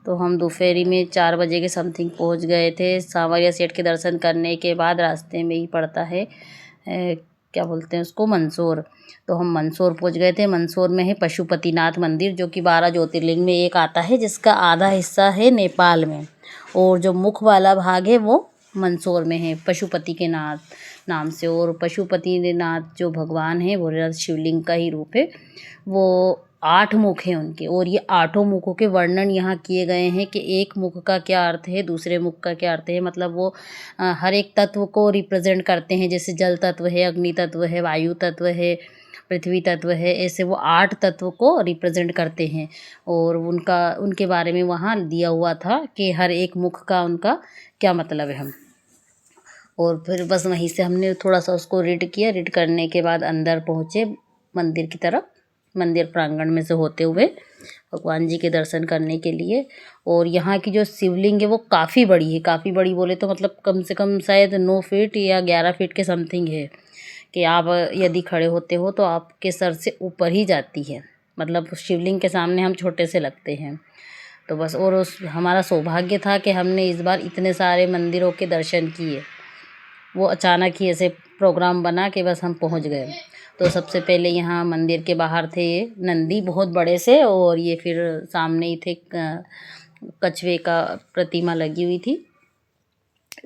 तो हम दोपहरी में 4 बजे के समथिंग पहुंच गए थे। सांवरिया सेठ के दर्शन करने के बाद रास्ते में ही पड़ता है क्या बोलते हैं उसको, मंदसौर। तो हम मंदसौर पहुंच गए थे। मंदसौर में है पशुपतिनाथ मंदिर, जो कि 12 ज्योतिर्लिंग में एक आता है, जिसका आधा हिस्सा है नेपाल में और जो मुख वाला भाग है वो मंदसौर में है, पशुपति के नाथ नाम से। और पशुपतिनाथ जो भगवान है वो शिवलिंग का ही रूप है। वो 8 मुख हैं उनके, और ये 8 मुखों के वर्णन यहाँ किए गए हैं कि एक मुख का क्या अर्थ है, दूसरे मुख का क्या अर्थ है। मतलब वो हर एक तत्व को रिप्रेजेंट करते हैं। जैसे जल तत्व है, अग्नि तत्व है, वायु तत्व है, पृथ्वी तत्व है, ऐसे वो 8 तत्व को रिप्रेजेंट करते हैं। और उनके बारे में वहाँ दिया हुआ था कि हर एक मुख का उनका क्या मतलब है। हम और फिर बस वहीं से हमने थोड़ा सा उसको रीड किया। रीड करने के बाद अंदर पहुँचे मंदिर की तरफ, मंदिर प्रांगण में से होते हुए भगवान जी के दर्शन करने के लिए। और यहाँ की जो शिवलिंग है वो काफ़ी बड़ी है। काफ़ी बड़ी बोले तो मतलब कम से कम शायद 9 फीट या 11 फीट के समथिंग है, कि आप यदि खड़े होते हो तो आपके सर से ऊपर ही जाती है। मतलब शिवलिंग के सामने हम छोटे से लगते हैं। तो बस, और उस हमारा सौभाग्य था कि हमने इस बार इतने सारे मंदिरों के दर्शन किए। वो अचानक ही ऐसे प्रोग्राम बना कि बस हम पहुंच गए। तो सबसे पहले यहाँ मंदिर के बाहर थे ये नंदी बहुत बड़े से, और ये फिर सामने ही थे कछुए का प्रतिमा लगी हुई थी,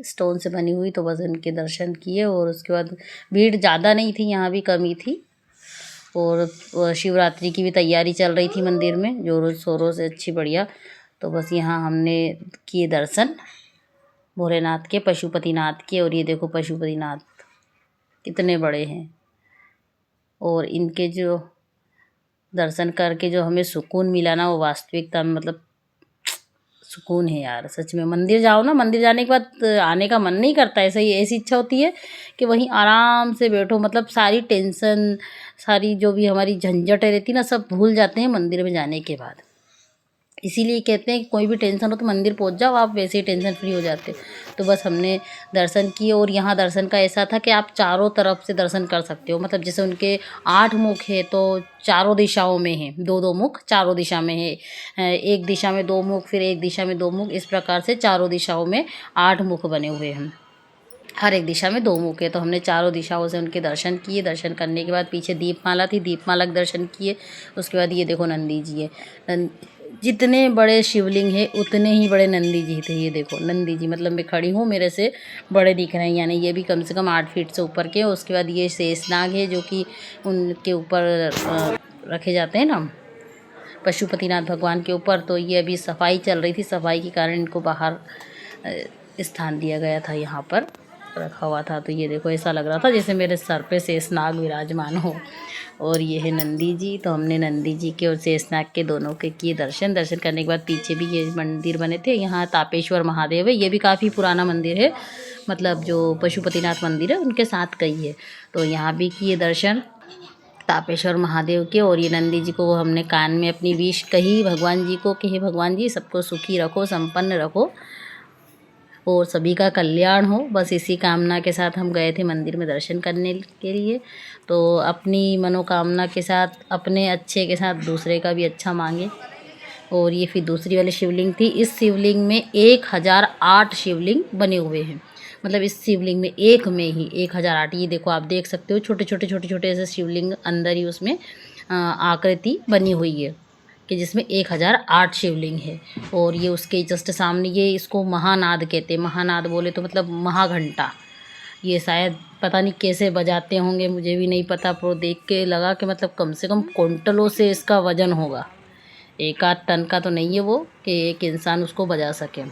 स्टोन से बनी हुई। तो बस इनके दर्शन किए, और उसके बाद भीड़ ज़्यादा नहीं थी, यहाँ भी कमी थी। और शिवरात्रि की भी तैयारी चल रही थी मंदिर में जोरों शोरों से, अच्छी बढ़िया। तो बस यहाँ हमने किए दर्शन भोलेनाथ के, पशुपतिनाथ के। और ये देखो पशुपतिनाथ कितने बड़े हैं, और इनके जो दर्शन करके जो हमें सुकून मिला ना, वो वास्तविकता में मतलब सुकून है यार, सच में। मंदिर जाओ ना, मंदिर जाने के बाद आने का मन नहीं करता। ऐसा ही, ऐसी इच्छा होती है कि वहीं आराम से बैठो। मतलब सारी टेंशन, सारी जो भी हमारी झंझटें रहती ना, सब भूल जाते हैं मंदिर में जाने के बाद। इसीलिए कहते हैं कि कोई भी टेंशन हो तो मंदिर पहुंच जाओ, आप वैसे ही टेंशन फ्री हो जाते। तो बस हमने दर्शन किए। और यहाँ दर्शन का ऐसा था कि आप चारों तरफ से दर्शन कर सकते हो। मतलब जैसे उनके 8 मुख है तो चारों दिशाओं में है, 2-2 मुख चारों दिशा में है। एक दिशा में 2 मुख, फिर एक दिशा में 2 मुख, इस प्रकार से चारों दिशाओं में 8 मुख बने हुए हैं। हर एक दिशा में 2 मुख है। तो हमने चारों दिशाओं से उनके दर्शन किए। दर्शन करने के बाद पीछे दीपमाला थी, दीपमाला के दर्शन किए। उसके बाद ये देखो नंदी जी है। जितने बड़े शिवलिंग है उतने ही बड़े नंदी जी थे। ये देखो नंदी जी, मतलब मैं खड़ी हूँ, मेरे से बड़े दिख रहे हैं, यानी ये भी कम से कम 8 फीट से ऊपर के। उसके बाद ये शेषनाग है, जो कि उनके ऊपर रखे जाते हैं ना, पशुपतिनाथ भगवान के ऊपर। तो ये अभी सफाई चल रही थी, सफाई के कारण इनको बाहर स्थान दिया गया था, यहाँ पर रखा हुआ था। तो ये देखो ऐसा लग रहा था जैसे मेरे सर पे शेषनाग विराजमान हो। और ये है नंदी जी। तो हमने नंदी जी के और शेषनाग के दोनों के किए दर्शन। दर्शन करने के बाद पीछे भी ये मंदिर बने थे। यहाँ तापेश्वर महादेव है, ये भी काफ़ी पुराना मंदिर है। मतलब जो पशुपतिनाथ मंदिर है उनके साथ कई है। तो यहाँ भी किए दर्शन तापेश्वर महादेव के। और ये नंदी जी को हमने कान में अपनी विश कही भगवान जी को कि हे भगवान जी, सबको सुखी रखो, संपन्न रखो और सभी का कल्याण हो। बस इसी कामना के साथ हम गए थे मंदिर में दर्शन करने के लिए। तो अपनी मनोकामना के साथ, अपने अच्छे के साथ दूसरे का भी अच्छा मांगे। और ये फिर दूसरी वाली शिवलिंग थी। इस शिवलिंग में 1008 शिवलिंग बने हुए हैं। मतलब इस शिवलिंग में एक में ही 1008। ये देखो आप देख सकते हो, छोटे छोटे छोटे छोटे ऐसे शिवलिंग अंदर ही उसमें आकृति बनी हुई है, कि जिसमें 1008 शिवलिंग है। और ये उसके जस्ट सामने, ये इसको महानाद कहते हैं। महानाद बोले तो मतलब महाघंटा। ये शायद पता नहीं कैसे बजाते होंगे, मुझे भी नहीं पता, पर देख के लगा कि मतलब कम से कम क्विंटलों से इसका वजन होगा। 1-8 टन का तो नहीं है वो, कि एक इंसान उसको बजा सके।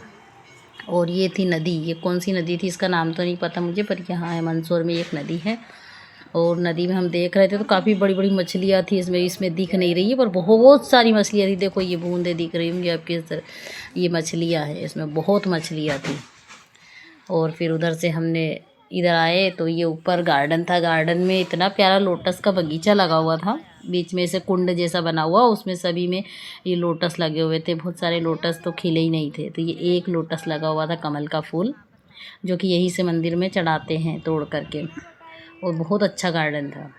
और ये थी नदी। ये कौन सी नदी थी इसका नाम तो नहीं पता मुझे, पर यहाँ है मंदसौर में एक नदी है। और नदी में हम देख रहे थे तो काफ़ी बड़ी बड़ी मछलियाँ थी। इसमें दिख नहीं रही है, पर बहुत सारी मछलियाँ थी। देखो ये बूंदे दिख रही होंगी आपके, ये मछलियाँ हैं, इसमें बहुत मछलियाँ थी। और फिर उधर से हमने इधर आए तो ये ऊपर गार्डन था। गार्डन में इतना प्यारा लोटस का बगीचा लगा हुआ था, बीच में से कुंड जैसा बना हुआ, उसमें सभी में ये लोटस लगे हुए थे। बहुत सारे लोटस तो खिले ही नहीं थे। तो ये एक लोटस लगा हुआ था, कमल का फूल, जो कि यहीं से मंदिर में चढ़ाते हैं तोड़ करके। और बहुत अच्छा गार्डन था।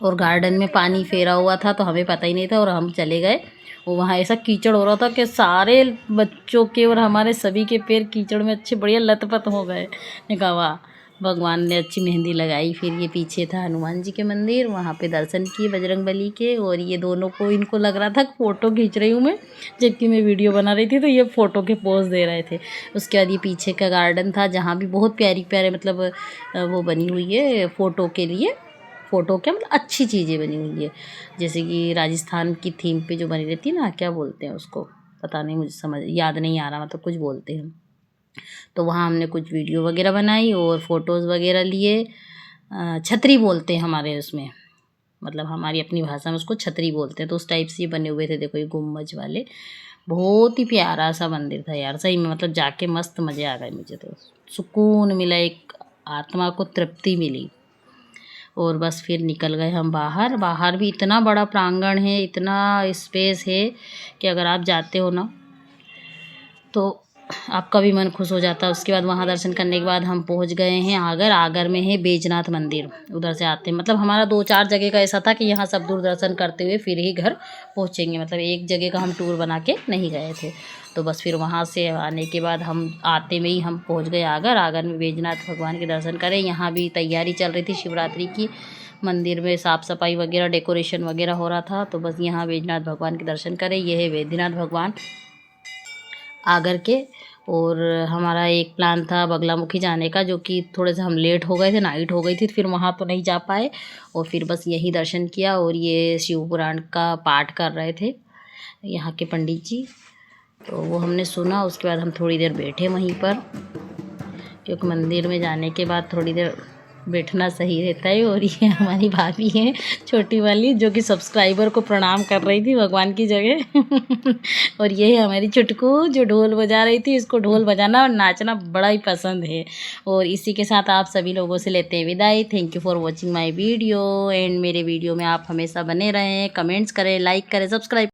और गार्डन में पानी फेरा हुआ था तो हमें पता ही नहीं था, और हम चले गए वो वहाँ ऐसा कीचड़ हो रहा था कि सारे बच्चों के और हमारे सभी के पैर कीचड़ में अच्छे बढ़िया लथपथ हो गए। ने कहा वाह, भगवान ने अच्छी मेहंदी लगाई। फिर ये पीछे था हनुमान जी के मंदिर, वहाँ पे दर्शन किए बजरंगबली के। और ये दोनों को, इनको लग रहा था फ़ोटो खींच रही हूँ मैं, जबकि मैं वीडियो बना रही थी, तो ये फ़ोटो के पोज दे रहे थे। उसके बाद ये पीछे का गार्डन था जहाँ भी बहुत प्यारी प्यारे मतलब वो बनी हुई है फ़ोटो के लिए। फ़ोटो क्या मतलब अच्छी चीज़ें बनी हुई है, जैसे कि राजस्थान की थीम पे जो बनी रहती है ना, क्या बोलते हैं उसको, पता नहीं, मुझे समझ याद नहीं आ रहा, मतलब कुछ बोलते हैं। तो वहाँ हमने कुछ वीडियो वगैरह बनाई और फ़ोटोज़ वगैरह लिए। छतरी बोलते हैं हमारे उसमें, मतलब हमारी अपनी भाषा में उसको छतरी बोलते हैं। तो उस टाइप से बने हुए थे, देखो ये गुम्बज वाले। बहुत ही प्यारा सा मंदिर था यार, सही में मतलब जाके मस्त मज़े आ गए मुझे तो। सुकून मिला, एक आत्मा को तृप्ति मिली। और बस फिर निकल गए हम बाहर। बाहर भी इतना बड़ा प्रांगण है, इतना स्पेस है कि अगर आप जाते हो ना तो आपका भी मन खुश हो जाता है। उसके बाद वहाँ दर्शन करने के बाद हम पहुँच गए हैं आगर। आगर में है बैजनाथ मंदिर, उधर से आते हैं, मतलब हमारा 2-4 जगह का ऐसा था कि यहाँ सब दूर दर्शन करते हुए फिर ही घर पहुँचेंगे, मतलब एक जगह का हम टूर बना के नहीं गए थे। तो बस फिर वहाँ से आने के बाद हम आते में ही हम पहुँच गए आगर। आगर में बैजनाथ भगवान के दर्शन करें। यहाँ भी तैयारी चल रही थी शिवरात्रि की, मंदिर में साफ़ सफाई वगैरह, डेकोरेशन वगैरह हो रहा था। तो बस यहाँ बैजनाथ भगवान के दर्शन करें। ये है बैद्यनाथ भगवान आगर के। और हमारा एक प्लान था बगलामुखी जाने का, जो कि थोड़े से हम लेट हो गए थे, नाइट हो गई थी, फिर वहाँ तो नहीं जा पाए। और फिर बस यहीं दर्शन किया। और ये शिव पुराण का पाठ कर रहे थे यहाँ के पंडित जी, तो वो हमने सुना। उसके बाद हम थोड़ी देर बैठे वहीं पर, क्योंकि मंदिर में जाने के बाद थोड़ी देर बैठना सही रहता है। और ये हमारी भाभी है छोटी वाली, जो कि सब्सक्राइबर को प्रणाम कर रही थी भगवान की जगह। और ये है हमारी चुटकू, जो ढोल बजा रही थी। इसको ढोल बजाना और नाचना बड़ा ही पसंद है। और इसी के साथ आप सभी लोगों से लेते हैं विदाई। Thank you for watching my video. And मेरे वीडियो में आप हमेशा बने रहें, कमेंट्स करें, लाइक करें, सब्सक्राइब